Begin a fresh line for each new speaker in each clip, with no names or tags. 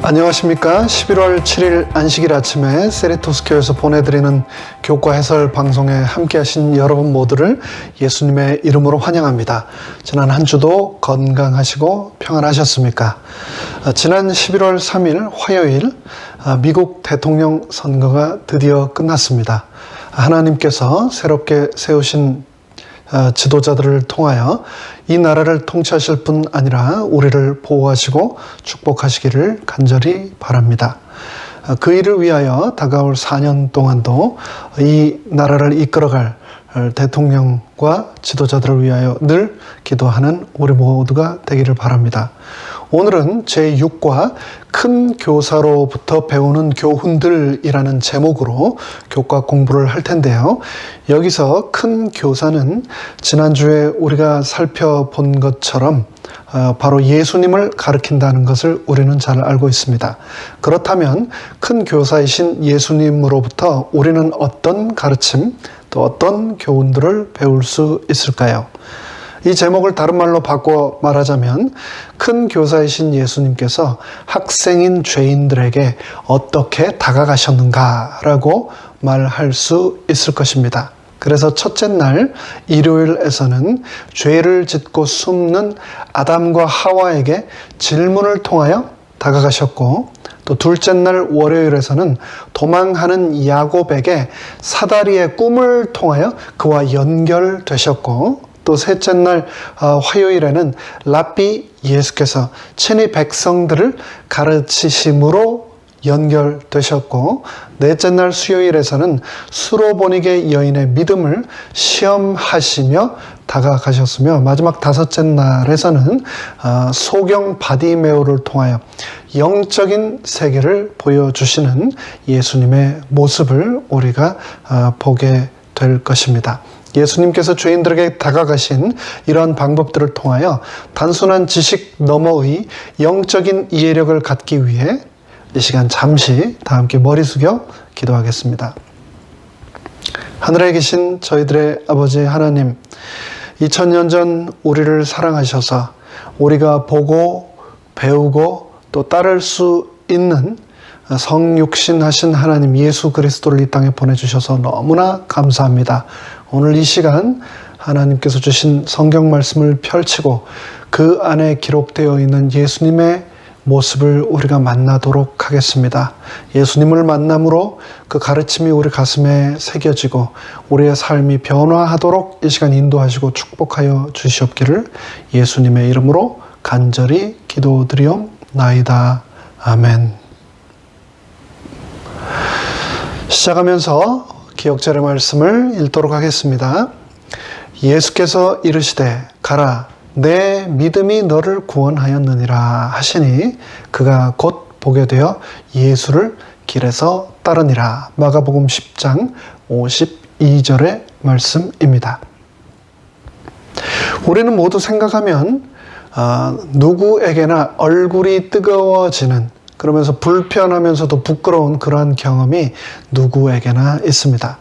안녕하십니까. 11월 7일 안식일 아침에 세리토스교에서 보내드리는 교과 해설 방송에 함께하신 여러분 모두를 예수님의 이름으로 환영합니다. 지난 한 주도 건강하시고 평안하셨습니까? 지난 11월 3일 화요일 미국 대통령 선거가 드디어 끝났습니다. 하나님께서 새롭게 세우신 지도자들을 통하여 이 나라를 통치하실 뿐 아니라 우리를 보호하시고 축복하시기를 간절히 바랍니다. 그 일을 위하여 다가올 4년 동안도 이 나라를 이끌어갈 대통령과 지도자들을 위하여 늘 기도하는 우리 모두가 되기를 바랍니다. 오늘은 제6과 큰 교사로부터 배우는 교훈들이라는 제목으로 교과 공부를 할 텐데요. 여기서 큰 교사는 지난주에 우리가 살펴본 것처럼 바로 예수님을 가리킨다는 것을 우리는 잘 알고 있습니다. 그렇다면 큰 교사이신 예수님으로부터 우리는 어떤 가르침, 또 어떤 교훈들을 배울 수 있을까요? 이 제목을 다른 말로 바꿔 말하자면 큰 교사이신 예수님께서 학생인 죄인들에게 어떻게 다가가셨는가라고 말할 수 있을 것입니다. 그래서 첫째 날 일요일에서는 죄를 짓고 숨는 아담과 하와에게 질문을 통하여 다가가셨고, 또 둘째 날 월요일에서는 도망하는 야곱에게 사다리의 꿈을 통하여 그와 연결되셨고, 또 셋째 날 화요일에는 랍비 예수께서 친히 백성들을 가르치심으로 연결되셨고, 넷째 날 수요일에서는 수로보니게 여인의 믿음을 시험하시며 다가가셨으며, 마지막 다섯째 날에서는 소경 바디메오를 통하여 영적인 세계를 보여주시는 예수님의 모습을 우리가 보게 될 것입니다. 예수님께서 죄인들에게 다가가신 이러한 방법들을 통하여 단순한 지식 너머의 영적인 이해력을 갖기 위해 이 시간 잠시 다 함께 머리 숙여 기도하겠습니다. 하늘에 계신 저희들의 아버지 하나님, 2000년 전 우리를 사랑하셔서 우리가 보고 배우고 또 따를 수 있는 성육신하신 하나님 예수 그리스도를 이 땅에 보내주셔서 너무나 감사합니다. 오늘 이 시간 하나님께서 주신 성경 말씀을 펼치고 그 안에 기록되어 있는 예수님의 모습을 우리가 만나도록 하겠습니다. 예수님을 만남으로 그 가르침이 우리 가슴에 새겨지고 우리의 삶이 변화하도록 이 시간 인도하시고 축복하여 주시옵기를 예수님의 이름으로 간절히 기도드리옵나이다. 아멘. 시작하면서 기억절의 말씀을 읽도록 하겠습니다. 예수께서 이르시되 가라, 내 믿음이 너를 구원하였느니라 하시니 그가 곧 보게 되어 예수를 길에서 따르니라. 마가복음 10장 52절의 말씀입니다. 우리는 모두 생각하면 누구에게나 얼굴이 뜨거워지는, 그러면서 불편하면서도 부끄러운 그러한 경험이 누구에게나 있습니다.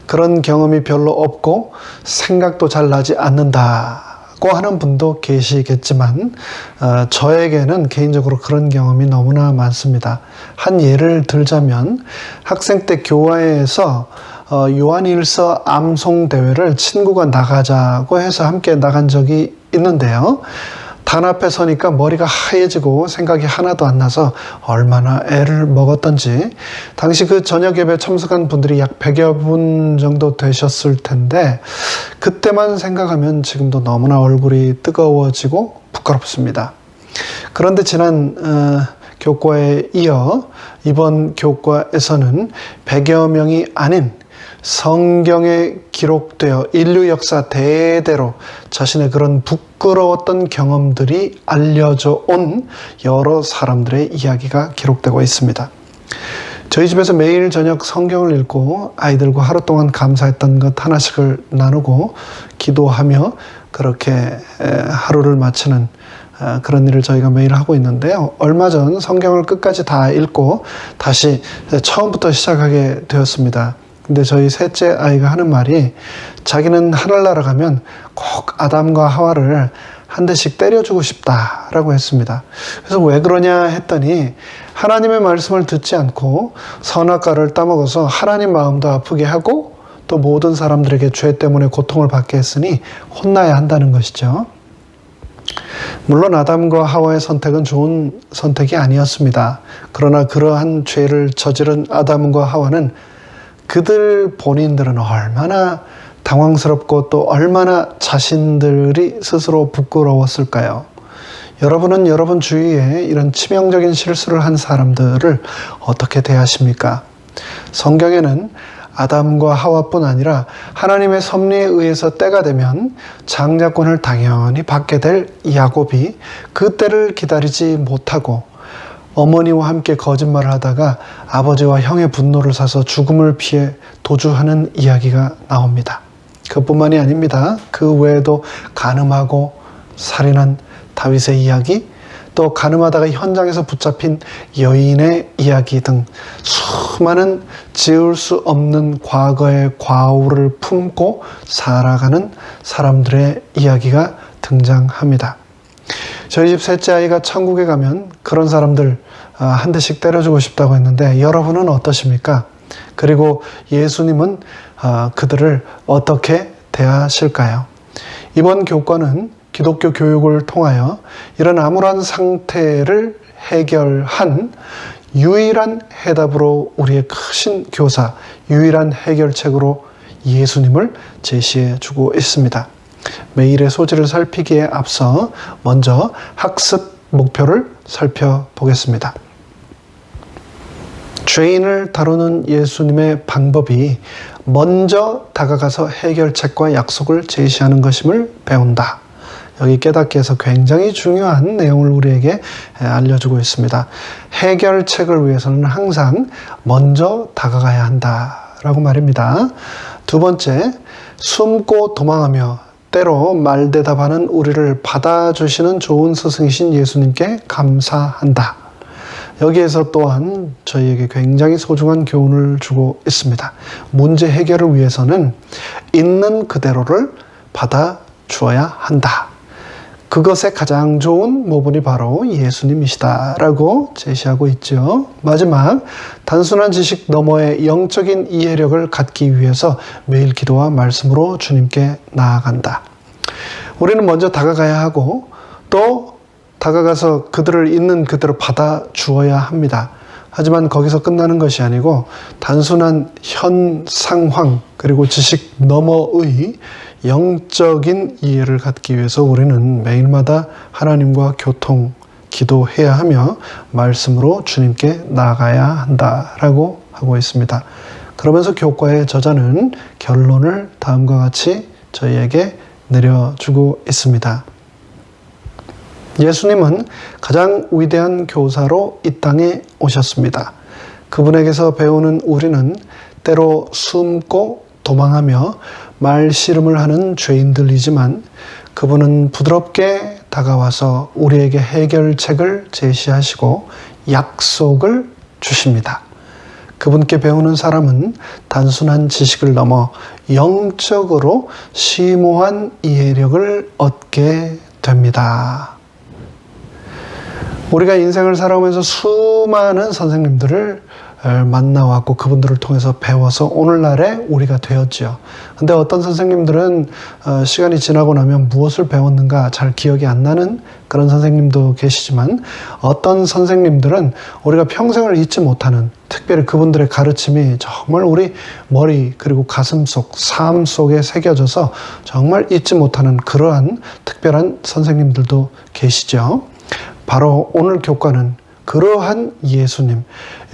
그런 경험이 별로 없고 생각도 잘 나지 않는다고 하는 분도 계시겠지만 저에게는 개인적으로 그런 경험이 너무나 많습니다. 한 예를 들자면 학생 때 교회에서 요한일서 암송대회를 친구가 나가자고 해서 함께 나간 적이 있는데요. 단 앞에 서니까 머리가 하얘지고 생각이 하나도 안 나서 얼마나 애를 먹었던지, 당시 그 저녁 예배 참석한 분들이 약 100여 분 정도 되셨을 텐데 그때만 생각하면 지금도 너무나 얼굴이 뜨거워지고 부끄럽습니다. 그런데 지난 교과에 이어 이번 교과에서는 100여 명이 아닌 성경에 기록되어 인류 역사 대대로 자신의 그런 부끄러웠던 경험들이 알려져 온 여러 사람들의 이야기가 기록되고 있습니다. 저희 집에서 매일 저녁 성경을 읽고 아이들과 하루 동안 감사했던 것 하나씩을 나누고 기도하며 그렇게 하루를 마치는 그런 일을 저희가 매일 하고 있는데요. 얼마 전 성경을 끝까지 다 읽고 다시 처음부터 시작하게 되었습니다. 근데 저희 셋째 아이가 하는 말이 자기는 하늘나라 가면 꼭 아담과 하와를 한 대씩 때려주고 싶다라고 했습니다. 그래서 왜 그러냐 했더니 하나님의 말씀을 듣지 않고 선악과를 따먹어서 하나님 마음도 아프게 하고 또 모든 사람들에게 죄 때문에 고통을 받게 했으니 혼나야 한다는 것이죠. 물론 아담과 하와의 선택은 좋은 선택이 아니었습니다. 그러나 그러한 죄를 저지른 아담과 하와는 그들 본인들은 얼마나 당황스럽고 또 얼마나 자신들이 스스로 부끄러웠을까요? 여러분은 여러분 주위에 이런 치명적인 실수를 한 사람들을 어떻게 대하십니까? 성경에는 아담과 하와뿐 아니라 하나님의 섭리에 의해서 때가 되면 장자권을 당연히 받게 될 야곱이 그 때를 기다리지 못하고 어머니와 함께 거짓말을 하다가 아버지와 형의 분노를 사서 죽음을 피해 도주하는 이야기가 나옵니다. 그뿐만이 아닙니다. 그 외에도 간음하고 살인한 다윗의 이야기, 또 간음하다가 현장에서 붙잡힌 여인의 이야기 등 수많은 지울 수 없는 과거의 과오를 품고 살아가는 사람들의 이야기가 등장합니다. 저희 집 셋째 아이가 천국에 가면 그런 사람들 한 대씩 때려주고 싶다고 했는데 여러분은 어떠십니까? 그리고 예수님은 그들을 어떻게 대하실까요? 이번 교과는 기독교 교육을 통하여 이런 암울한 상태를 해결한 유일한 해답으로 우리의 크신 교사, 유일한 해결책으로 예수님을 제시해 주고 있습니다. 매일의 소지를 살피기에 앞서 먼저 학습 목표를 살펴보겠습니다. 죄인을 다루는 예수님의 방법이 먼저 다가가서 해결책과 약속을 제시하는 것임을 배운다. 여기 깨닫기 위해서 굉장히 중요한 내용을 우리에게 알려주고 있습니다. 해결책을 위해서는 항상 먼저 다가가야 한다라고 말입니다. 두 번째, 숨고 도망하며 때로 말대답하는 우리를 받아주시는 좋은 스승이신 예수님께 감사한다. 여기에서 또한 저희에게 굉장히 소중한 교훈을 주고 있습니다. 문제 해결을 위해서는 있는 그대로를 받아주어야 한다. 그것의 가장 좋은 모분이 바로 예수님이시다라고 제시하고 있죠. 마지막, 단순한 지식 너머의 영적인 이해력을 갖기 위해서 매일 기도와 말씀으로 주님께 나아간다. 우리는 먼저 다가가야 하고 또 다가가서 그들을 있는 그대로 받아주어야 합니다. 하지만 거기서 끝나는 것이 아니고 단순한 현 상황 그리고 지식 너머의 영적인 이해를 갖기 위해서 우리는 매일마다 하나님과 교통, 기도해야 하며 말씀으로 주님께 나아가야 한다라고 하고 있습니다. 그러면서 교과의 저자는 결론을 다음과 같이 저희에게 내려주고 있습니다. 예수님은 가장 위대한 교사로 이 땅에 오셨습니다. 그분에게서 배우는 우리는 때로 숨고 도망하며 말씨름을 하는 죄인들이지만 그분은 부드럽게 다가와서 우리에게 해결책을 제시하시고 약속을 주십니다. 그분께 배우는 사람은 단순한 지식을 넘어 영적으로 심오한 이해력을 얻게 됩니다. 우리가 인생을 살아오면서 수많은 선생님들을 만나왔고 그분들을 통해서 배워서 오늘날의 우리가 되었지요. 근데 어떤 선생님들은 시간이 지나고 나면 무엇을 배웠는가 잘 기억이 안 나는 그런 선생님도 계시지만 어떤 선생님들은 우리가 평생을 잊지 못하는, 특별히 그분들의 가르침이 정말 우리 머리 그리고 가슴 속, 삶 속에 새겨져서 정말 잊지 못하는 그러한 특별한 선생님들도 계시죠. 바로 오늘 교과는 그러한 예수님,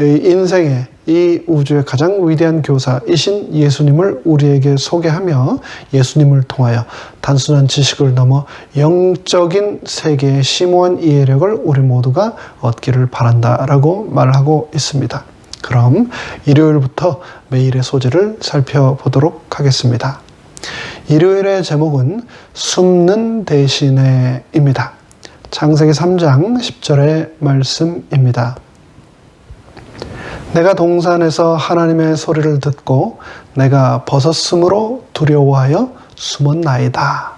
인생의 이 우주의 가장 위대한 교사이신 예수님을 우리에게 소개하며 예수님을 통하여 단순한 지식을 넘어 영적인 세계의 심오한 이해력을 우리 모두가 얻기를 바란다라고 말하고 있습니다. 그럼 일요일부터 매일의 소재를 살펴보도록 하겠습니다. 일요일의 제목은 숨는 대신에입니다. 창세기 3장 10절의 말씀입니다. 내가 동산에서 하나님의 소리를 듣고 내가 벗었으므로 두려워하여 숨었나이다.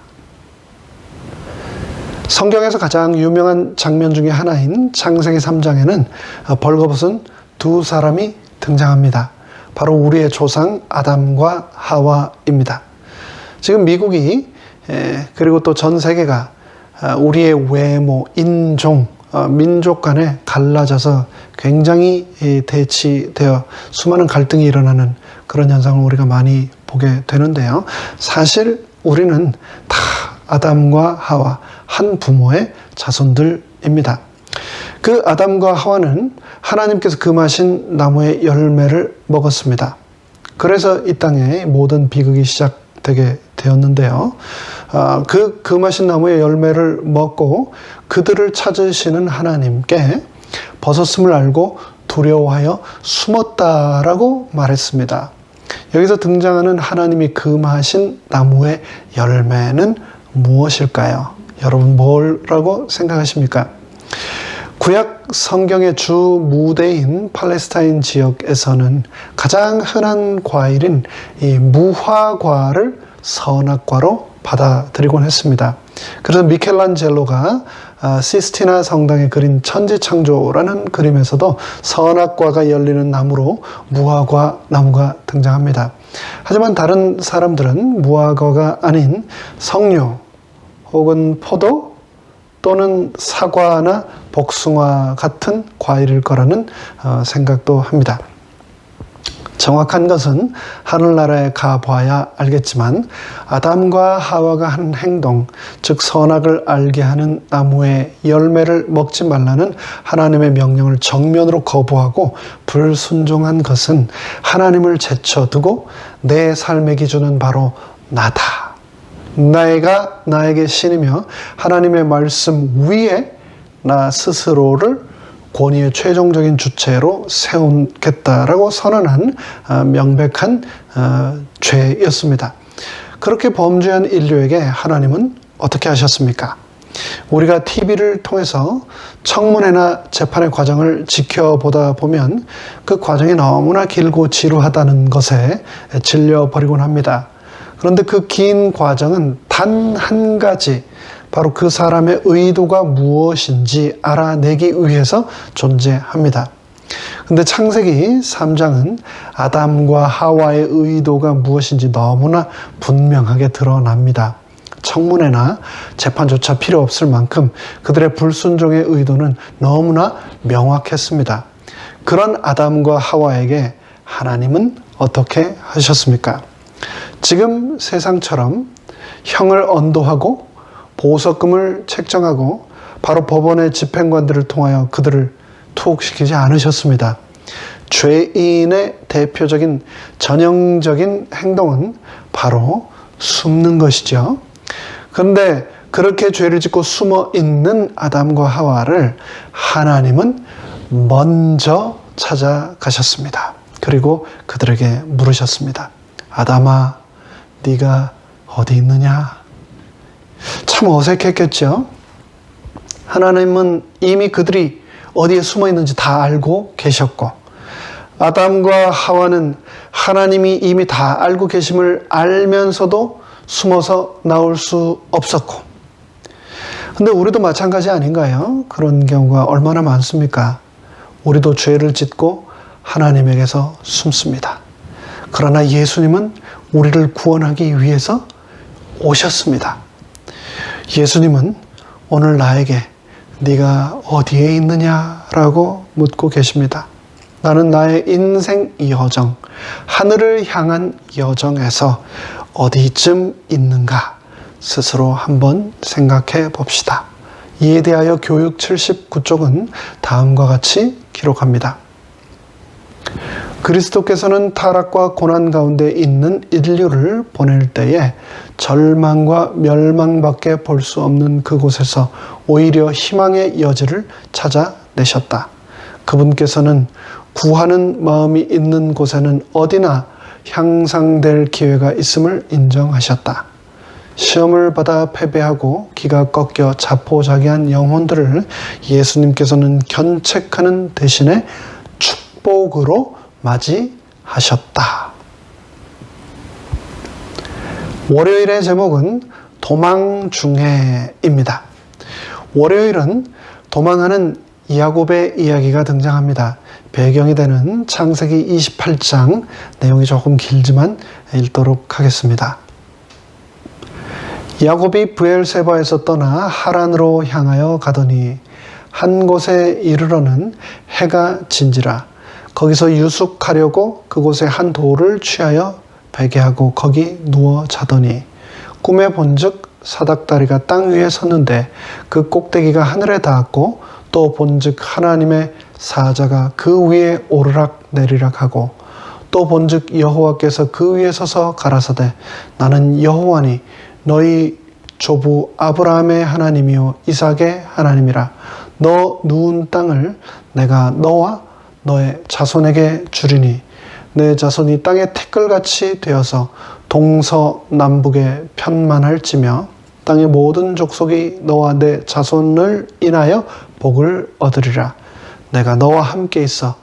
성경에서 가장 유명한 장면 중에 하나인 창세기 3장에는 벌거벗은 두 사람이 등장합니다. 바로 우리의 조상 아담과 하와입니다. 지금 미국이 그리고 또 전 세계가 우리의 외모, 인종, 민족 간에 갈라져서 굉장히 대치되어 수많은 갈등이 일어나는 그런 현상을 우리가 많이 보게 되는데요. 사실 우리는 다 아담과 하와, 한 부모의 자손들입니다. 그 아담과 하와는 하나님께서 금하신 나무의 열매를 먹었습니다. 그래서 이 땅에 모든 비극이 시작되게 되었는데요. 그 금하신 나무의 열매를 먹고 그들을 찾으시는 하나님께 벗었음을 알고 두려워하여 숨었다라고 말했습니다. 여기서 등장하는 하나님이 금하신 나무의 열매는 무엇일까요? 여러분 뭐라고 생각하십니까? 구약 성경의 주 무대인 팔레스타인 지역에서는 가장 흔한 과일인 이 무화과를 선악과로 받아들이곤 했습니다. 그래서 미켈란젤로가 시스티나 성당에 그린 천지창조라는 그림에서도 선악과가 열리는 나무로 무화과 나무가 등장합니다. 하지만 다른 사람들은 무화과가 아닌 석류 혹은 포도 또는 사과나 복숭아 같은 과일일 거라는 생각도 합니다. 정확한 것은 하늘나라에 가봐야 알겠지만 아담과 하와가 한 행동, 즉 선악을 알게 하는 나무의 열매를 먹지 말라는 하나님의 명령을 정면으로 거부하고 불순종한 것은 하나님을 제쳐두고 내 삶의 기준은 바로 나다. 내가 나에게 신이며 하나님의 말씀 위에 나 스스로를 권위의 최종적인 주체로 세우겠다라고 선언한 명백한 죄였습니다. 그렇게 범죄한 인류에게 하나님은 어떻게 하셨습니까? 우리가 TV를 통해서 청문회나 재판의 과정을 지켜보다 보면 그 과정이 너무나 길고 지루하다는 것에 질려버리곤 합니다. 그런데 그 긴 과정은 단 한 가지, 바로 그 사람의 의도가 무엇인지 알아내기 위해서 존재합니다. 근데 창세기 3장은 아담과 하와의 의도가 무엇인지 너무나 분명하게 드러납니다. 청문회나 재판조차 필요 없을 만큼 그들의 불순종의 의도는 너무나 명확했습니다. 그런 아담과 하와에게 하나님은 어떻게 하셨습니까? 지금 세상처럼 형을 언도하고 보석금을 책정하고 바로 법원의 집행관들을 통하여 그들을 투옥시키지 않으셨습니다. 죄인의 대표적인 전형적인 행동은 바로 숨는 것이죠. 그런데 그렇게 죄를 짓고 숨어 있는 아담과 하와를 하나님은 먼저 찾아가셨습니다. 그리고 그들에게 물으셨습니다. 아담아, 네가 어디 있느냐? 참 어색했겠죠? 하나님은 이미 그들이 어디에 숨어 있는지 다 알고 계셨고, 아담과 하와는 하나님이 이미 다 알고 계심을 알면서도 숨어서 나올 수 없었고, 근데 우리도 마찬가지 아닌가요? 그런 경우가 얼마나 많습니까? 우리도 죄를 짓고 하나님에게서 숨습니다. 그러나 예수님은 우리를 구원하기 위해서 오셨습니다. 예수님은 오늘 나에게 네가 어디에 있느냐라고 묻고 계십니다. 나는 나의 인생 여정, 하늘을 향한 여정에서 어디쯤 있는가 스스로 한번 생각해 봅시다. 이에 대하여 교육 79쪽은 다음과 같이 기록합니다. 그리스도께서는 타락과 고난 가운데 있는 인류를 보낼 때에 절망과 멸망밖에 볼 수 없는 그곳에서 오히려 희망의 여지를 찾아내셨다. 그분께서는 구하는 마음이 있는 곳에는 어디나 향상될 기회가 있음을 인정하셨다. 시험을 받아 패배하고 기가 꺾여 자포자기한 영혼들을 예수님께서는 견책하는 대신에 축복으로 맞이하셨다. 월요일의 제목은 도망 중에입니다. 월요일은 도망하는 야곱의 이야기가 등장합니다. 배경이 되는 창세기 28장, 내용이 조금 길지만 읽도록 하겠습니다. 야곱이 브엘세바에서 떠나 하란으로 향하여 가더니 한 곳에 이르러는 해가 진지라. 거기서 유숙하려고 그곳에 한 돌을 취하여 베게 하고 거기 누워 자더니 꿈에 본즉 사닥다리가 땅 위에 섰는데 그 꼭대기가 하늘에 닿았고 또 본즉 하나님의 사자가 그 위에 오르락 내리락 하고 또 본즉 여호와께서 그 위에 서서 가라사대 나는 여호와니 너희 조부 아브라함의 하나님이요 이삭의 하나님이라. 너 누운 땅을 내가 너와 너의 자손에게 주리니 내 자손이 땅의 티끌같이 되어서 동서남북에 편만할지며 땅의 모든 족속이 너와 내 자손을 인하여 복을 얻으리라. 내가 너와 함께 있어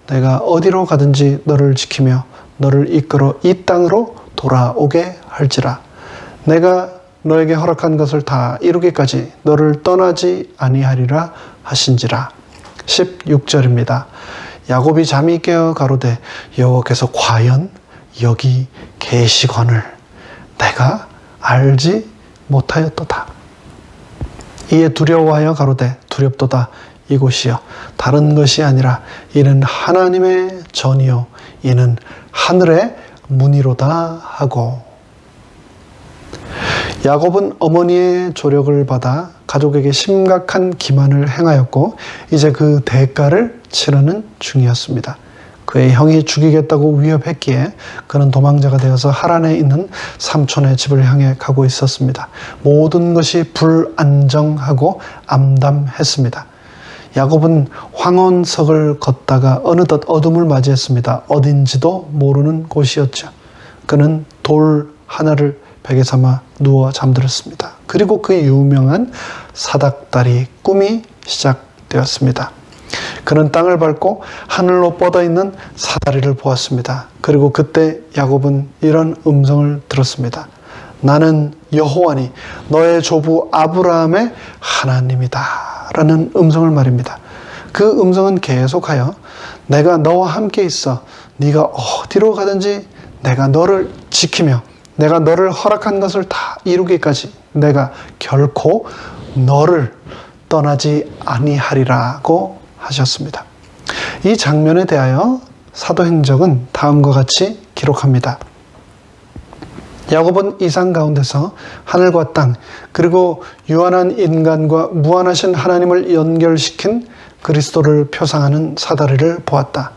내가 어디로 가든지 너를 지키며 너를 이끌어 이 땅으로 돌아오게 할지라. 내가 너에게 허락한 것을 다 이루기까지 너를 떠나지 아니하리라 하신지라. 16절입니다. 야곱이 잠이 깨어 가로되 여호와께서 과연 여기 계시거늘 내가 알지 못하였도다. 이에 두려워하여 가로되 두렵도다. 이곳이여 다른 것이 아니라 이는 하나님의 전이요 이는 하늘의 문이로다 하고. 야곱은 어머니의 조력을 받아 가족에게 심각한 기만을 행하였고 이제 그 대가를 치르는 중이었습니다. 그의 형이 죽이겠다고 위협했기에 그는 도망자가 되어서 하란에 있는 삼촌의 집을 향해 가고 있었습니다. 모든 것이 불안정하고 암담했습니다. 야곱은 황혼석을 걷다가 어느덧 어둠을 맞이했습니다. 어딘지도 모르는 곳이었죠. 그는 돌 하나를 베개 삼아 누워 잠들었습니다. 그리고 그 유명한 사닥다리 꿈이 시작되었습니다. 그는 땅을 밟고 하늘로 뻗어있는 사다리를 보았습니다. 그리고 그때 야곱은 이런 음성을 들었습니다. 나는 여호와니 너의 조부 아브라함의 하나님이다 라는 음성을 말입니다. 그 음성은 계속하여 내가 너와 함께 있어 네가 어디로 가든지 내가 너를 지키며 내가 너를 허락한 것을 다 이루기까지 내가 결코 너를 떠나지 아니하리라고 하셨습니다. 이 장면에 대하여 사도행전은 다음과 같이 기록합니다. 야곱은 이상 가운데서 하늘과 땅 그리고 유한한 인간과 무한하신 하나님을 연결시킨 그리스도를 표상하는 사다리를 보았다.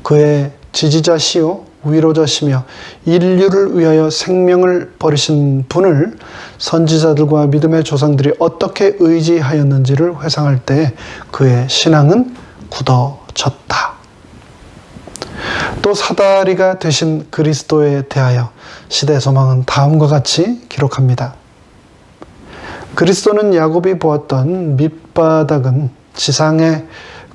그의 지지자시요 위로자시며 인류를 위하여 생명을 버리신 분을 선지자들과 믿음의 조상들이 어떻게 의지하였는지를 회상할 때 그의 신앙은 굳어졌다. 또 사다리가 되신 그리스도에 대하여 시대소망은 다음과 같이 기록합니다. 그리스도는 야곱이 보았던 밑바닥은 지상의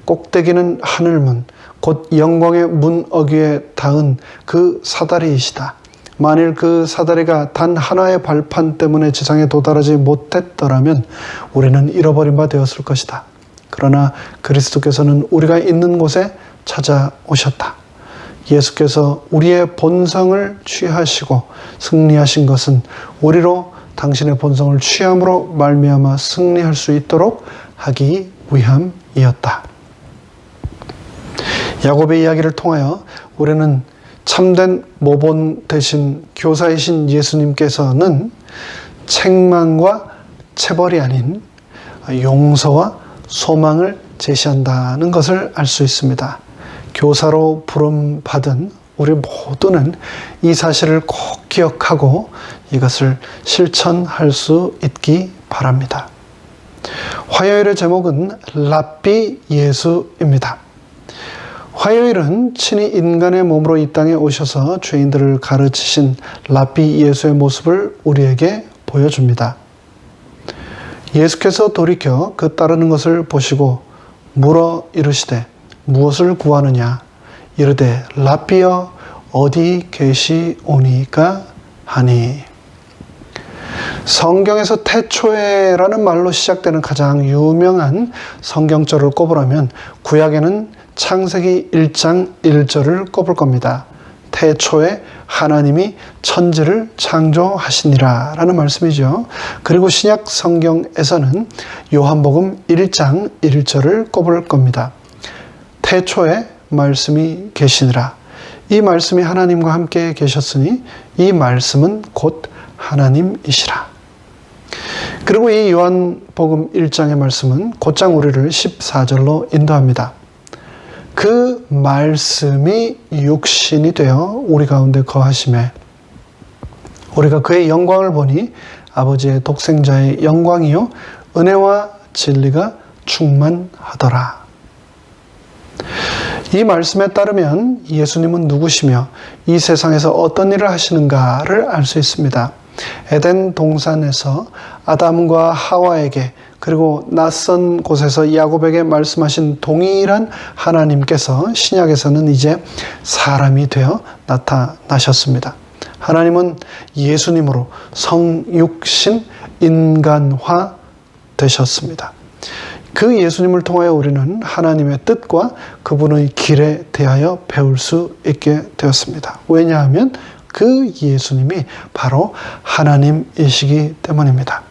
꼭대기는 하늘문 곧 영광의 문 어귀에 닿은 그 사다리이시다. 만일 그 사다리가 단 하나의 발판 때문에 지상에 도달하지 못했더라면 우리는 잃어버린 바 되었을 것이다. 그러나 그리스도께서는 우리가 있는 곳에 찾아오셨다. 예수께서 우리의 본성을 취하시고 승리하신 것은 우리로 당신의 본성을 취함으로 말미암아 승리할 수 있도록 하기 위함이었다. 야곱의 이야기를 통하여 우리는 참된 모본 대신 교사이신 예수님께서는 책망과 체벌이 아닌 용서와 소망을 제시한다는 것을 알 수 있습니다. 교사로 부름받은 우리 모두는 이 사실을 꼭 기억하고 이것을 실천할 수 있기 바랍니다. 화요일의 제목은 랍비 예수입니다. 화요일은 친히 인간의 몸으로 이 땅에 오셔서 죄인들을 가르치신 랍비 예수의 모습을 우리에게 보여줍니다. 예수께서 돌이켜 그 따르는 것을 보시고 물어 이르시되 무엇을 구하느냐 이르되 랍비여 어디 계시오니까 하니. 성경에서 태초에라는 말로 시작되는 가장 유명한 성경절을 꼽으라면 구약에는 창세기 1장 1절을 꼽을 겁니다. 태초에 하나님이 천지를 창조하시니라 라는 말씀이죠. 그리고 신약 성경에서는 요한복음 1장 1절을 꼽을 겁니다. 태초에 말씀이 계시니라. 이 말씀이 하나님과 함께 계셨으니 이 말씀은 곧 하나님이시라. 그리고 이 요한복음 1장의 말씀은 곧장 우리를 14절로 인도합니다. 그 말씀이 육신이 되어 우리 가운데 거하심에 우리가 그의 영광을 보니 아버지의 독생자의 영광이요 은혜와 진리가 충만하더라. 이 말씀에 따르면 예수님은 누구시며 이 세상에서 어떤 일을 하시는가를 알 수 있습니다. 에덴 동산에서 아담과 하와에게 그리고 낯선 곳에서 야곱에게 말씀하신 동일한 하나님께서 신약에서는 이제 사람이 되어 나타나셨습니다. 하나님은 예수님으로 성육신 인간화 되셨습니다. 그 예수님을 통하여 우리는 하나님의 뜻과 그분의 길에 대하여 배울 수 있게 되었습니다. 왜냐하면 그 예수님이 바로 하나님이시기 때문입니다.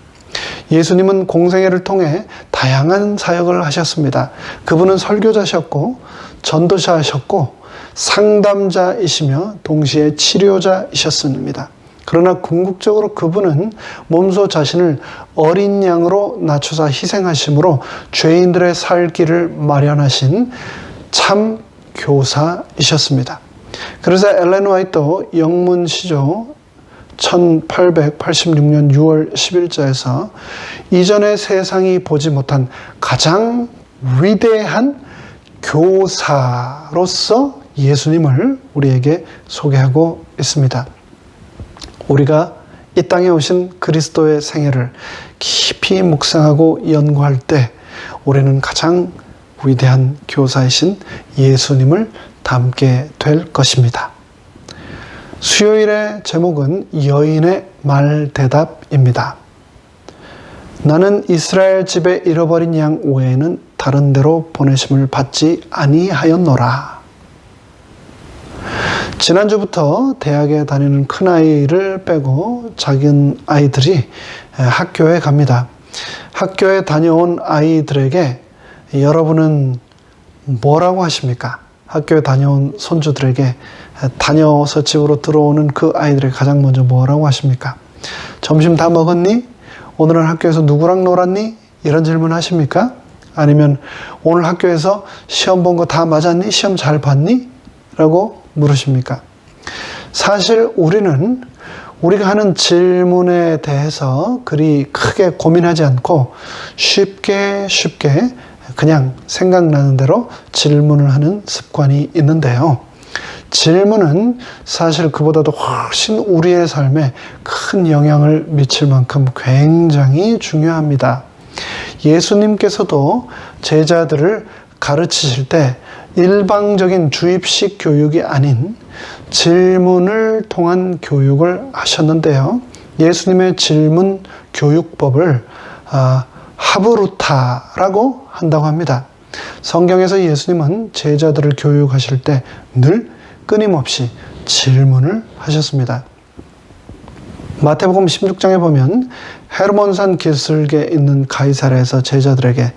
예수님은 공생애를 통해 다양한 사역을 하셨습니다. 그분은 설교자셨고 전도자셨고 상담자이시며 동시에 치료자이셨습니다. 그러나 궁극적으로 그분은 몸소 자신을 어린 양으로 낮춰서 희생하심으로 죄인들의 살 길을 마련하신 참 교사이셨습니다. 그래서 엘렌 화이트 영문시조 1886년 6월 10일자에서 이전에 세상이 보지 못한 가장 위대한 교사로서 예수님을 우리에게 소개하고 있습니다. 우리가 이 땅에 오신 그리스도의 생애를 깊이 묵상하고 연구할 때 우리는 가장 위대한 교사이신 예수님을 닮게 될 것입니다. 수요일의 제목은 여인의 말대답입니다. 나는 이스라엘 집에 잃어버린 양 외에는 다른 데로 보내심을 받지 아니하였노라. 지난주부터 대학에 다니는 큰아이를 빼고 작은 아이들이 학교에 갑니다. 학교에 다녀온 아이들에게 여러분은 뭐라고 하십니까? 학교에 다녀온 손주들에게 다녀서 집으로 들어오는 그 아이들에게 가장 먼저 뭐라고 하십니까? 점심 다 먹었니? 오늘은 학교에서 누구랑 놀았니? 이런 질문 하십니까? 아니면 오늘 학교에서 시험 본 거 다 맞았니? 시험 잘 봤니? 라고 물으십니까? 사실 우리가 하는 질문에 대해서 그리 크게 고민하지 않고 쉽게 그냥 생각나는 대로 질문을 하는 습관이 있는데요. 질문은 사실 그보다도 훨씬 우리의 삶에 큰 영향을 미칠 만큼 굉장히 중요합니다. 예수님께서도 제자들을 가르치실 때 일방적인 주입식 교육이 아닌 질문을 통한 교육을 하셨는데요. 예수님의 질문 교육법을 하브루타라고 한다고 합니다. 성경에서 예수님은 제자들을 교육하실 때 늘 끊임없이 질문을 하셨습니다. 마태복음 16장에 보면 헤르몬산 기슭에 있는 가이사랴에서 제자들에게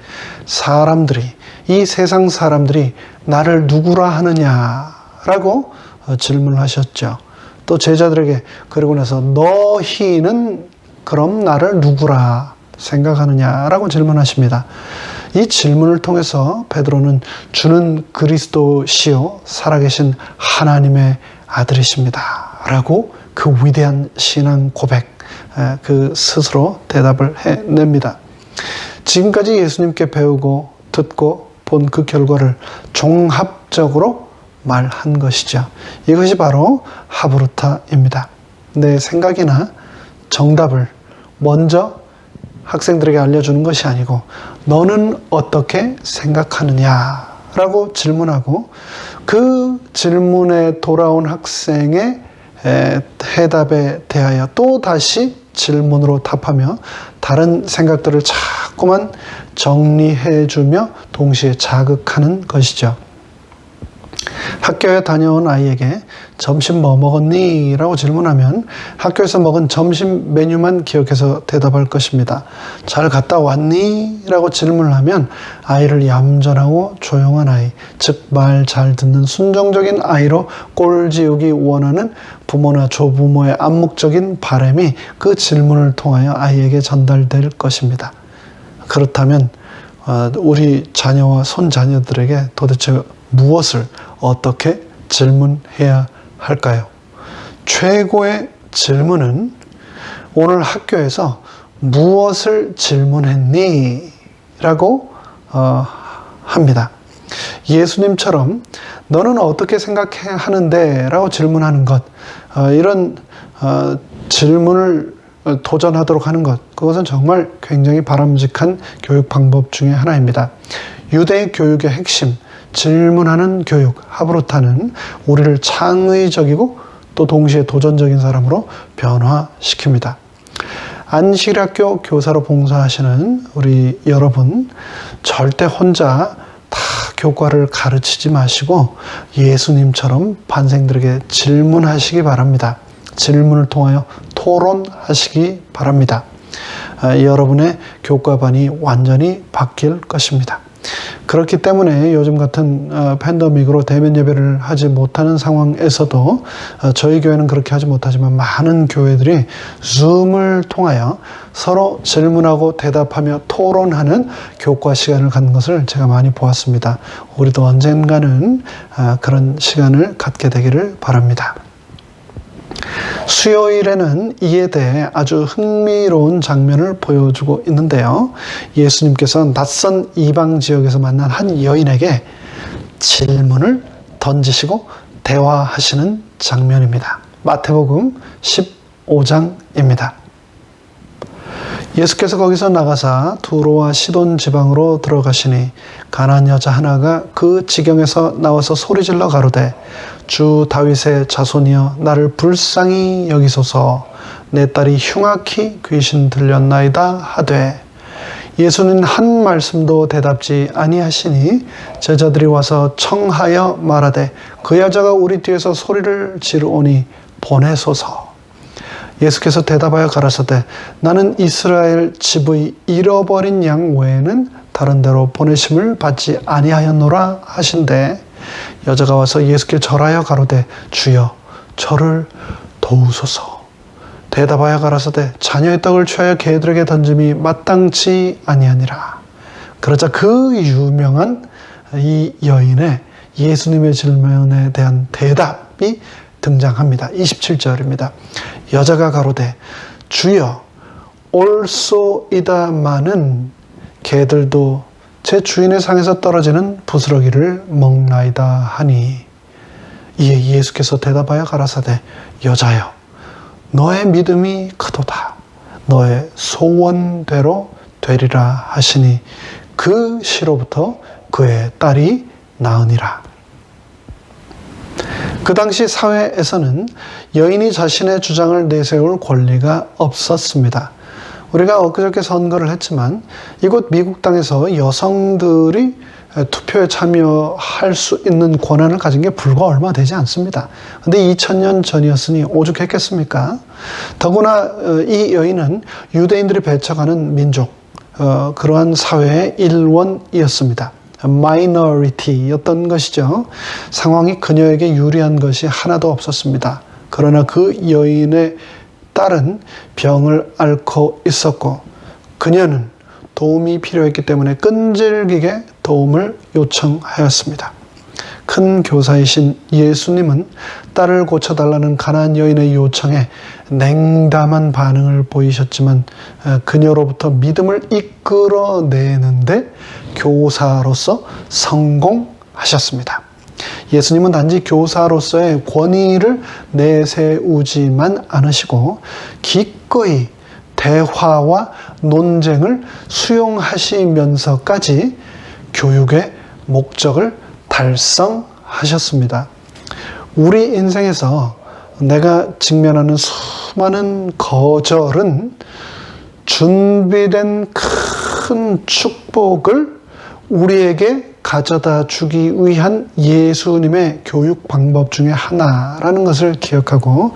이 세상 사람들이 나를 누구라 하느냐라고 질문을 하셨죠. 또 제자들에게 그러고 나서 너희는 그럼 나를 누구라 생각하느냐라고 질문하십니다. 이 질문을 통해서 베드로는 주는 그리스도시요 살아계신 하나님의 아들이십니다 라고 그 위대한 신앙 고백 그 스스로 대답을 해냅니다. 지금까지 예수님께 배우고 듣고 본 그 결과를 종합적으로 말한 것이죠. 이것이 바로 하브루타입니다. 내 생각이나 정답을 먼저 학생들에게 알려주는 것이 아니고 너는 어떻게 생각하느냐라고 질문하고 그 질문에 돌아온 학생의 해답에 대하여 또 다시 질문으로 답하며 다른 생각들을 자꾸만 정리해주며 동시에 자극하는 것이죠. 학교에 다녀온 아이에게 점심 뭐 먹었니? 라고 질문하면 학교에서 먹은 점심 메뉴만 기억해서 대답할 것입니다. 잘 갔다 왔니? 라고 질문을 하면 아이를 얌전하고 조용한 아이, 즉 말 잘 듣는 순종적인 아이로 꼴지우기 원하는 부모나 조부모의 암묵적인 바람이 그 질문을 통하여 아이에게 전달될 것입니다. 그렇다면 우리 자녀와 손자녀들에게 도대체 무엇을 어떻게 질문해야 할까요? 최고의 질문은 오늘 학교에서 무엇을 질문했니? 라고 합니다. 예수님처럼 너는 어떻게 생각하는데? 라고 질문하는 것, 이런 질문을 도전하도록 하는 것, 그것은 정말 굉장히 바람직한 교육 방법 중에 하나입니다. 유대 교육의 핵심, 질문하는 교육, 하브루타는 우리를 창의적이고 또 동시에 도전적인 사람으로 변화시킵니다. 안식일학교 교사로 봉사하시는 우리 여러분, 절대 혼자 다 교과를 가르치지 마시고 예수님처럼 반생들에게 질문하시기 바랍니다. 질문을 통하여 토론하시기 바랍니다. 여러분의 교과반이 완전히 바뀔 것입니다. 그렇기 때문에 요즘 같은 팬데믹으로 대면 예배를 하지 못하는 상황에서도 저희 교회는 그렇게 하지 못하지만 많은 교회들이 줌을 통하여 서로 질문하고 대답하며 토론하는 교과 시간을 갖는 것을 제가 많이 보았습니다. 우리도 언젠가는 그런 시간을 갖게 되기를 바랍니다. 수요일에는 이에 대해 아주 흥미로운 장면을 보여주고 있는데요. 예수님께서 낯선 이방 지역에서 만난 한 여인에게 질문을 던지시고 대화하시는 장면입니다. 마태복음 15장입니다. 예수께서 거기서 나가사 두로와 시돈 지방으로 들어가시니 가나안 여자 하나가 그 지경에서 나와서 소리질러 가로되 주 다윗의 자손이여 나를 불쌍히 여기소서 내 딸이 흉악히 귀신 들렸나이다 하되 예수는 한 말씀도 대답지 아니하시니 제자들이 와서 청하여 말하되 그 여자가 우리 뒤에서 소리를 지르오니 보내소서. 예수께서 대답하여 가라사대 나는 이스라엘 집의 잃어버린 양 외에는 다른 데로 보내심을 받지 아니하였노라 하신대 여자가 와서 예수께 절하여 가로되 주여 저를 도우소서. 대답하여 가라사대 자녀의 떡을 취하여 개들에게 던짐이 마땅치 아니하니라. 그러자 그 유명한 이 여인의 예수님의 질문에 대한 대답이 등장합니다. 27절입니다. 여자가 가로되 주여 올소이다마는 개들도 제 주인의 상에서 떨어지는 부스러기를 먹나이다 하니 이에 예수께서 대답하여 가라사대 여자여 너의 믿음이 크도다 너의 소원대로 되리라 하시니 그 시로부터 그의 딸이 나으니라. 그 당시 사회에서는 여인이 자신의 주장을 내세울 권리가 없었습니다. 우리가 엊그저께 선거를 했지만 이곳 미국 땅에서 여성들이 투표에 참여할 수 있는 권한을 가진 게 불과 얼마 되지 않습니다. 근데 2000년 전이었으니 오죽했겠습니까? 더구나 이 여인은 유대인들이 배척하는 민족, 그러한 사회의 일원이었습니다. 마이너리티였던 것이죠. 상황이 그녀에게 유리한 것이 하나도 없었습니다. 그러나 그 여인의 딸은 병을 앓고 있었고 그녀는 도움이 필요했기 때문에 끈질기게 도움을 요청하였습니다. 큰 교사이신 예수님은 딸을 고쳐달라는 가난한 여인의 요청에 냉담한 반응을 보이셨지만 그녀로부터 믿음을 이끌어내는데 교사로서 성공하셨습니다. 예수님은 단지 교사로서의 권위를 내세우지만 않으시고 기꺼이 대화와 논쟁을 수용하시면서까지 교육의 목적을 달성하셨습니다. 우리 인생에서 내가 직면하는 수많은 거절은 준비된 큰 축복을 우리에게 가져다 주기 위한 예수님의 교육 방법 중에 하나라는 것을 기억하고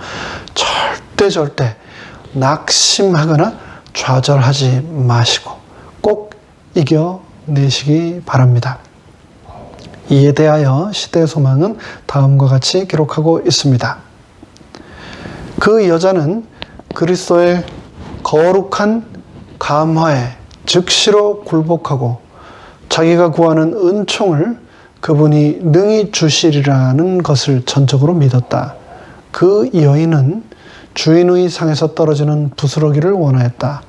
절대 낙심하거나 좌절하지 마시고 꼭 이겨내시기 바랍니다. 이에 대하여 시대소망은 다음과 같이 기록하고 있습니다. 그 여자는 그리스도의 거룩한 감화에 즉시로 굴복하고 자기가 구하는 은총을 그분이 능히 주시리라는 것을 전적으로 믿었다. 그 여인은 주인의 상에서 떨어지는 부스러기를 원하였다.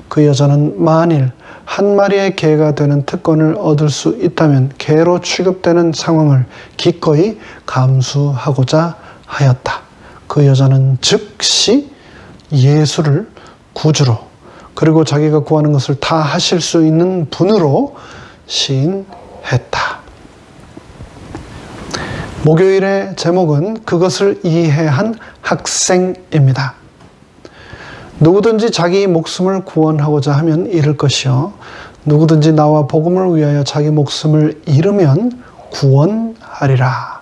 그 여자는 만일 한 마리의 개가 되는 특권을 얻을 수 있다면 개로 취급되는 상황을 기꺼이 감수하고자 하였다. 그 여자는 즉시 예수를 구주로 그리고 자기가 구하는 것을 다 하실 수 있는 분으로 시인했다. 목요일의 제목은 그것을 이해한 학생입니다. 누구든지 자기 목숨을 구원하고자 하면 잃을 것이요 누구든지 나와 복음을 위하여 자기 목숨을 잃으면 구원하리라.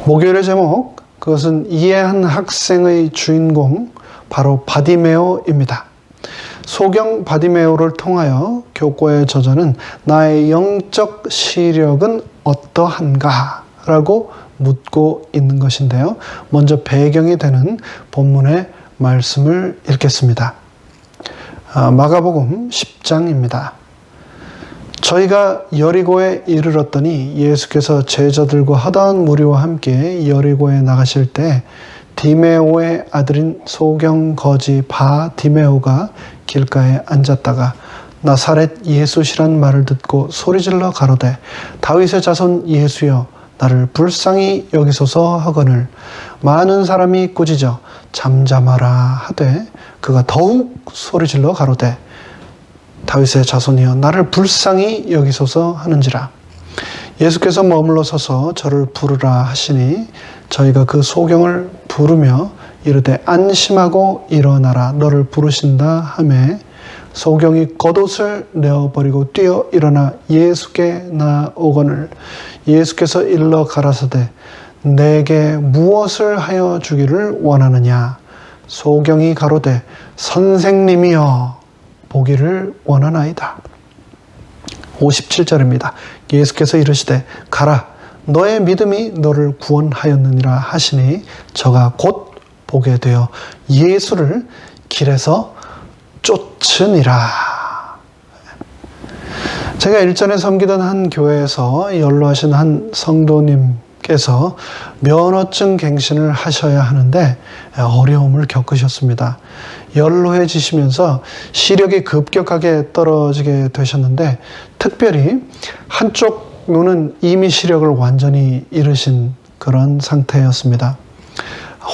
목요일의 제목, 그것은 이해한 학생의 주인공 바로 바디메오입니다. 소경 바디메오를 통하여 교과의 저자는 나의 영적 시력은 어떠한가? 라고 묻고 있는 것인데요. 먼저 배경이 되는 본문의 말씀을 읽겠습니다. 마가복음 10장입니다. 저희가 여리고에 이르렀더니 예수께서 제자들과 허다한 무리와 함께 여리고에 나가실 때 디메오의 아들인 소경 거지 바디메오가 길가에 앉았다가 나사렛 예수시란 말을 듣고 소리질러 가로되 다윗의 자손 예수여 나를 불쌍히 여기소서 하거늘 많은 사람이 꾸짖어 잠잠하라 하되 그가 더욱 소리질러 가로되 다윗의 자손이여 나를 불쌍히 여기소서 하는지라. 예수께서 머물러 서서 저를 부르라 하시니 저희가 그 소경을 부르며 이르되 안심하고 일어나라 너를 부르신다 하매 소경이 겉옷을 내어버리고 뛰어 일어나 예수께 나오거늘 예수께서 일러 가라사대 내게 무엇을 하여 주기를 원하느냐. 소경이 가로되 선생님이여 보기를 원하나이다. 57절입니다. 예수께서 이르시되 가라 너의 믿음이 너를 구원하였느니라 하시니 저가 곧 보게 되어 예수를 길에서 쫓으니라. 제가 일전에 섬기던 한 교회에서 연로하신 한 성도님께서 면허증 갱신을 하셔야 하는데 어려움을 겪으셨습니다. 연로해지시면서 시력이 급격하게 떨어지게 되셨는데 특별히 한쪽 눈은 이미 시력을 완전히 잃으신 그런 상태였습니다.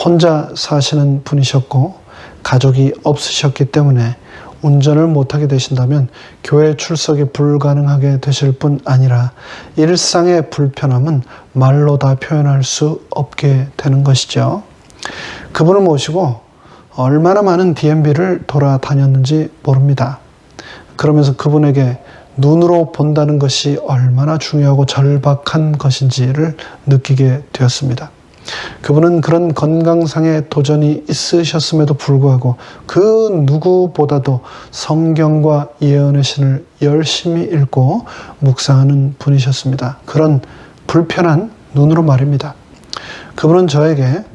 혼자 사시는 분이셨고 가족이 없으셨기 때문에 운전을 못하게 되신다면 교회 출석이 불가능하게 되실 뿐 아니라 일상의 불편함은 말로 다 표현할 수 없게 되는 것이죠. 그분을 모시고 얼마나 많은 DMB를 돌아다녔는지 모릅니다. 그러면서 그분에게 눈으로 본다는 것이 얼마나 중요하고 절박한 것인지를 느끼게 되었습니다. 그분은 그런 건강상의 도전이 있으셨음에도 불구하고 그 누구보다도 성경과 예언의 신을 열심히 읽고 묵상하는 분이셨습니다. 그런 불편한 눈으로 말입니다. 그분은 저에게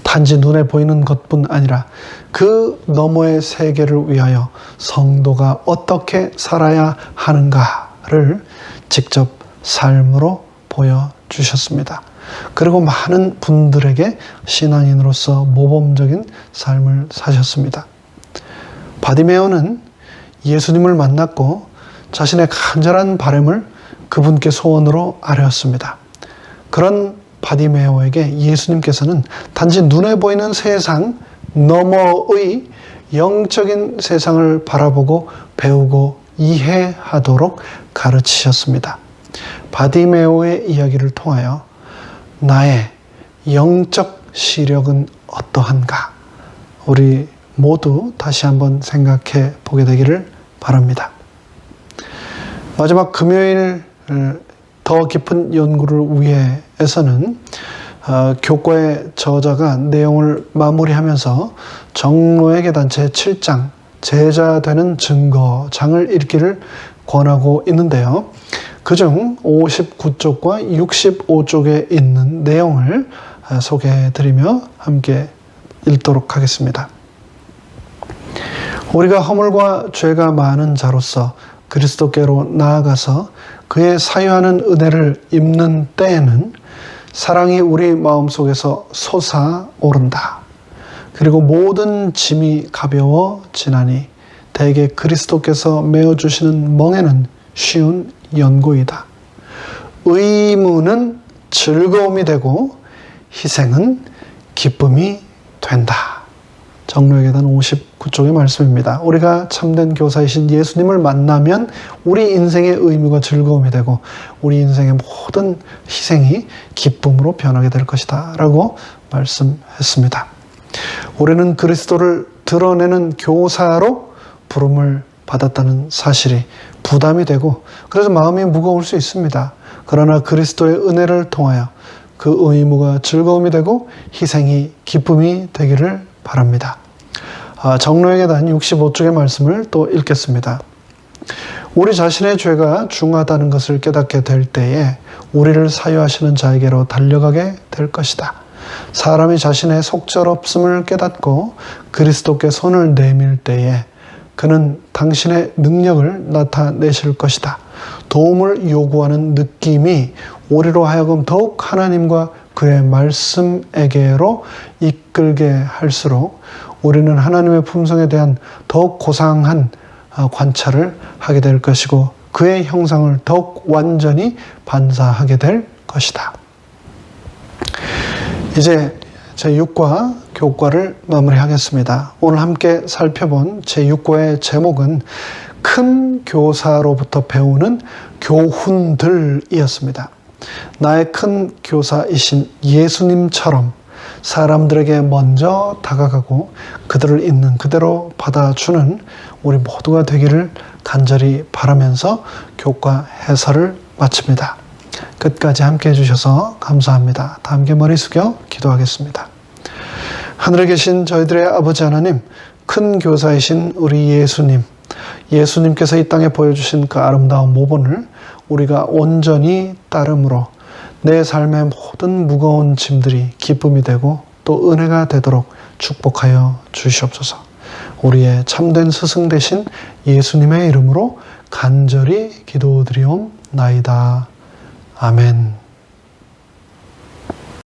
단지 눈에 보이는 것뿐 아니라 그 너머의 세계를 위하여 성도가 어떻게 살아야 하는가를 직접 삶으로 보여주셨습니다. 그리고 많은 분들에게 신앙인으로서 모범적인 삶을 사셨습니다. 바디메오는 예수님을 만났고 자신의 간절한 바람을 그분께 소원으로 아뢰었습니다. 그런 바디메오에게 예수님께서는 단지 눈에 보이는 세상 너머의 영적인 세상을 바라보고 배우고 이해하도록 가르치셨습니다. 바디메오의 이야기를 통하여 나의 영적 시력은 어떠한가? 우리 모두 다시 한번 생각해 보게 되기를 바랍니다. 마지막 금요일 더 깊은 연구를 위해서는 교과의 저자가 내용을 마무리하면서 정로의 계단 제7장 제자 되는 증거장을 읽기를 권하고 있는데요. 그중 59쪽과 65쪽에 있는 내용을 소개해드리며 함께 읽도록 하겠습니다. 우리가 허물과 죄가 많은 자로서 그리스도께로 나아가서 그의 사유하는 은혜를 입는 때에는 사랑이 우리 마음속에서 솟아오른다. 그리고 모든 짐이 가벼워지나니 대개 그리스도께서 메어주시는 멍에는 쉬운 연고이다. 의무는 즐거움이 되고 희생은 기쁨이 된다. 정로의 계단 59쪽의 말씀입니다. 우리가 참된 교사이신 예수님을 만나면 우리 인생의 의무가 즐거움이 되고 우리 인생의 모든 희생이 기쁨으로 변하게 될 것이다 라고 말씀했습니다. 우리는 그리스도를 드러내는 교사로 부름을 받았다는 사실이 부담이 되고 그래서 마음이 무거울 수 있습니다. 그러나 그리스도의 은혜를 통하여 그 의무가 즐거움이 되고 희생이 기쁨이 되기를 바랍니다. 정로의 계단 65쪽의 말씀을 또 읽겠습니다. 우리 자신의 죄가 중하다는 것을 깨닫게 될 때에 우리를 사유하시는 자에게로 달려가게 될 것이다. 사람이 자신의 속절없음을 깨닫고 그리스도께 손을 내밀 때에 그는 당신의 능력을 나타내실 것이다. 도움을 요구하는 느낌이 우리로 하여금 더욱 하나님과 그의 말씀에게로 이끌게 할수록 우리는 하나님의 품성에 대한 더욱 고상한 관찰을 하게 될 것이고 그의 형상을 더욱 완전히 반사하게 될 것이다. 이제 제6과 교과를 마무리하겠습니다. 오늘 함께 살펴본 제6과의 제목은 큰 교사로부터 배우는 교훈들이었습니다. 나의 큰 교사이신 예수님처럼 사람들에게 먼저 다가가고 그들을 있는 그대로 받아주는 우리 모두가 되기를 간절히 바라면서 교과 해설을 마칩니다. 끝까지 함께 해주셔서 감사합니다. 다 함께 머리 숙여 기도하겠습니다. 하늘에 계신 저희들의 아버지 하나님, 큰 교사이신 우리 예수님께서 이 땅에 보여주신 그 아름다운 모본을 우리가 온전히 따름으로 내 삶의 모든 무거운 짐들이 기쁨이 되고 또 은혜가 되도록 축복하여 주시옵소서. 우리의 참된 스승 되신 예수님의 이름으로 간절히 기도드리옵나이다. 아멘.